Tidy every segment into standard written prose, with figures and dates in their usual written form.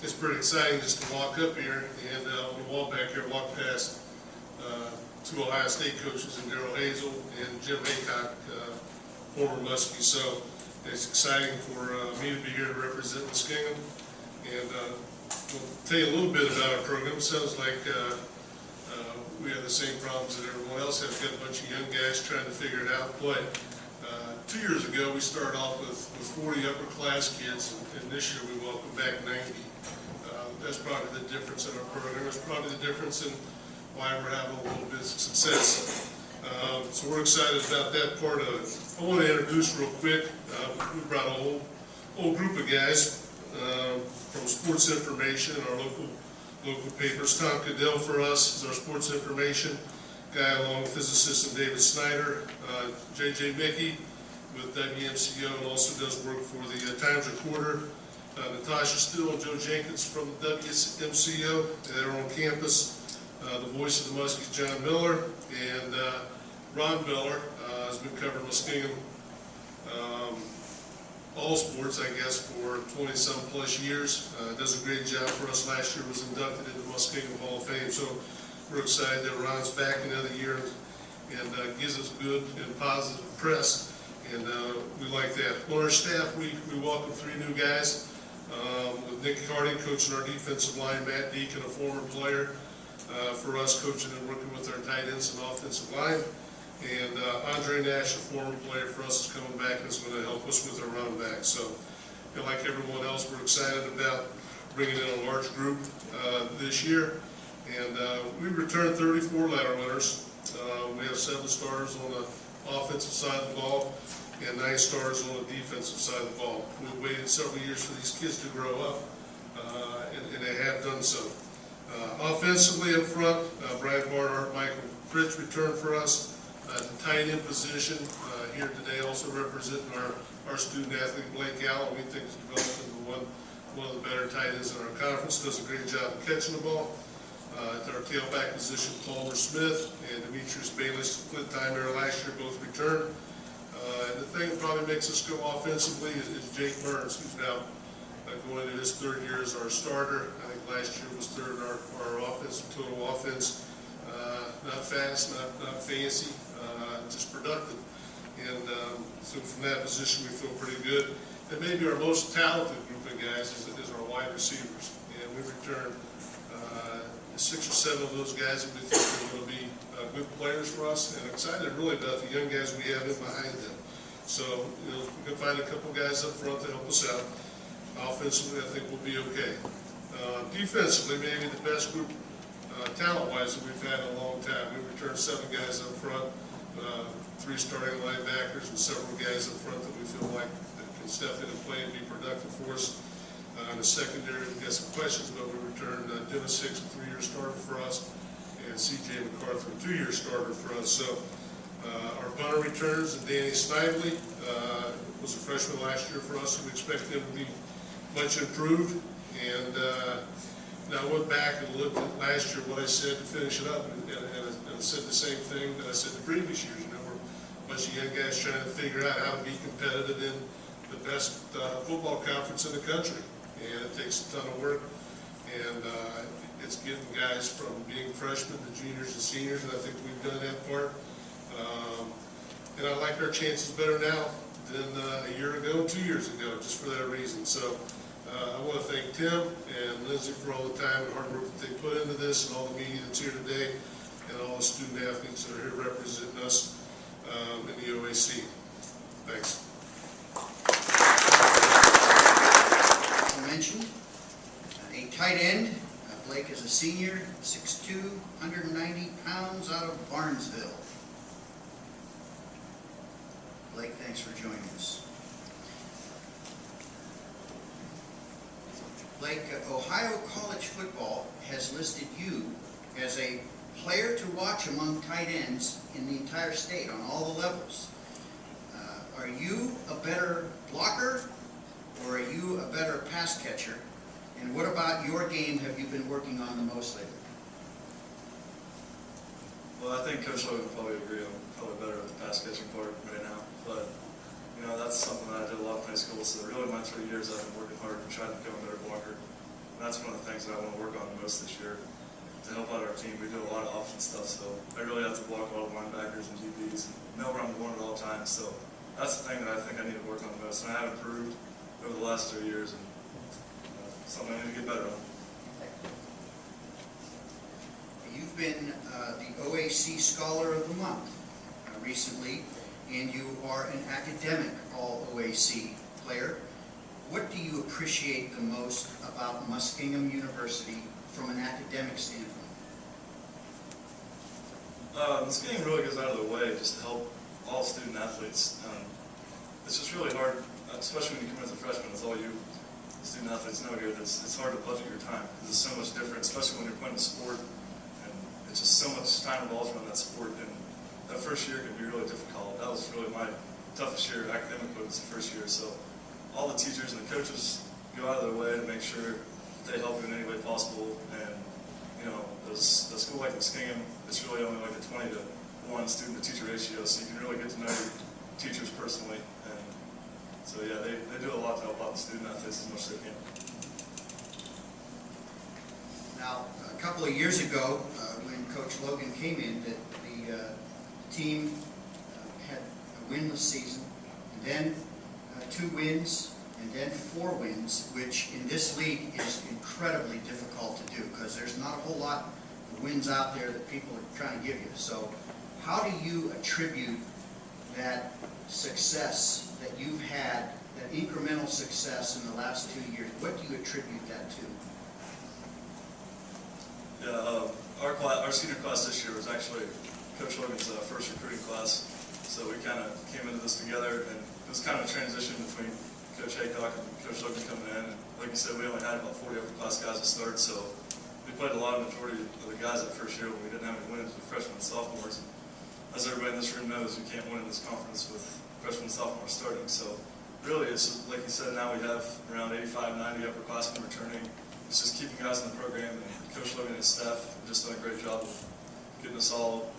it's pretty exciting just to walk up here and on the wall back here, walk past two Ohio State coaches, and Daryl Hazel and Jim Haycock, former Muskie. So it's exciting for me to be here to represent Muskingum. And we'll tell you a little bit about our program. Sounds like we have the same problems that everyone else has. Got a bunch of young guys trying to figure it out. But 2 years ago, we started off with 40 upper class kids, and this year we welcome back 90. That's probably the difference in our program. That's probably the difference in why we're having a little bit of success. So we're excited about that part of it. I want to introduce real quick. We brought a whole group of guys from Sports Information, our local papers. Tom Cadell for us is our Sports Information guy, along with his assistant David Snyder. J.J. Mickey with WMCO, and also does work for the Times-Recorder. Natasha Still and Joe Jenkins from the WMCO. They're on campus. The voice of the Muskies, John Miller, and Ron Miller has been covering Muskingum all sports, I guess, for 20-some plus years. Does a great job for us. Last year was inducted into the Muskingum Hall of Fame, so we're excited that Ron's back another year and gives us good and positive press, and we like that. On our staff, we welcome 3 new guys, with Nick Hardy coaching our defensive line, Matt Deacon, a former player for us, coaching and working with our tight ends and offensive line. And Andre Nash, a former player for us, is coming back and is going to help us with our run back. So, like everyone else, we're excited about bringing in a large group this year. And we returned 34 letter winners. We have 7 stars on the offensive side of the ball and 9 stars on the defensive side of the ball. We waited several years for these kids to grow up, and they have done so. Offensively up front, Brad Barnhart, Michael Fritz returned for us. The tight end position here today, also representing our student athlete Blake Allen. We think is developed into one of the better tight ends in our conference. Does a great job of catching the ball. At our tailback position, Palmer Smith and Demetrius Bayless, split time there last year, both returned. And the thing that probably makes us go offensively is Jake Burns, who's now going into his 3rd year as our starter. I think last year was 3rd in our offense, total offense. Not fast, not fancy, just productive. And so from that position, we feel pretty good. And maybe our most talented group of guys is our wide receivers. And we returned 6 or 7 of those guys that we think are going to be good players for us, and excited really about the young guys we have in behind them. So, if we can find a couple guys up front to help us out, offensively, I think we'll be okay. Defensively, maybe the best group, talent-wise, that we've had in a long time. We returned 7 guys up front, 3 starting linebackers, and several guys up front that we feel like that can step in and play and be productive for us. In the secondary, we got some questions, but we returned Dennis Hicks, a 3-year starter for us, and C.J. MacArthur, a 2-year starter for us. So our punter returns, and Danny Snively was a freshman last year for us, and we expect him to be much improved. And I went back and looked at last year what I said to finish it up, and I said the same thing that I said the previous years. We're a bunch of young guys trying to figure out how to be competitive in the best football conference in the country. And it takes a ton of work, and it's getting guys from being freshmen to juniors and seniors, and I think we've done that part. And I like our chances better now than a year ago and 2 years ago, just for that reason. So I want to thank Tim and Lindsay for all the time and hard work that they put into this, and all the media that's here today, and all the student athletes that are here representing us in the OAC. Thanks. Mentioned a tight end. Blake is a senior, 6'2", 190 pounds, out of Barnesville. Blake, thanks for joining us. Blake, Ohio College Football has listed you as a player to watch among tight ends in the entire state on all the levels. Are you a better blocker, or are you a better pass catcher? And what about your game have you been working on the most lately? Well, I think Coach Logan would probably agree. I'm probably better with the pass catching part right now. But, that's something that I did a lot in high school. So really my 3 years I've been working hard and trying to become a better blocker. And that's one of the things that I want to work on the most this year to help out our team. We do a lot of option stuff, so I really have to block all the linebackers and DBs and know where I'm going at all times. So that's the thing that I think I need to work on the most, and I have improved over the last 3 years, and something I need to get better on. You've been the OAC Scholar of the Month recently, and you are an academic All-OAC player. What do you appreciate the most about Muskingum University from an academic standpoint? This game really goes out of the way just to help all student athletes. It's just really hard, especially when you come as a freshman. It's all you student athletes know here. It's hard to budget your time because it's so much different, especially when you're playing a sport. And it's just so much time revolves around that sport. And that first year can be really difficult. That was really my toughest year academically, was the first year. So all the teachers and the coaches go out of their way to make sure they help you in any way possible. And you know, a school like Muskingum, it's really only like a 20-to-1 student-to-teacher ratio, so you can really get to know your teachers personally. And so yeah, they do a lot to help out the student athletes as much as they can. Now, a couple of years ago, when Coach Logan came in, the team had a winless season, and then 2 wins, and then 4 wins, which in this league is incredibly difficult to do because there's not a whole lot of wins out there that people are trying to give you. So how do you attribute that success that you've had, that incremental success in the last 2 years? What do you attribute that to? Yeah, our senior class this year was actually Coach Logan's first recruiting class, so we kind of came into this together, and it was kind of a transition between Coach Haycock and Coach Logan coming in. And like you said, we only had about 40 upper-class guys to start, so we played a lot of majority of the guys that first year when we didn't have any wins with freshmen and sophomores. And as everybody in this room knows, you can't win in this conference with freshmen and sophomores starting. So really, it's like you said, now we have around 85, 90 upperclassmen returning. It's just keeping guys in the program, and Coach Logan and his staff have just done a great job of getting us all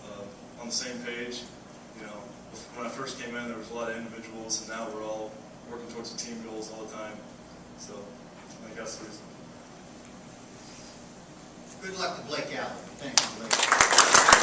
on the same page. You know, when I first came in, there was a lot of individuals, and now we're all working towards the team goals all the time. So I think that's the reason. Good luck to Blake Allen. Thank you, Blake.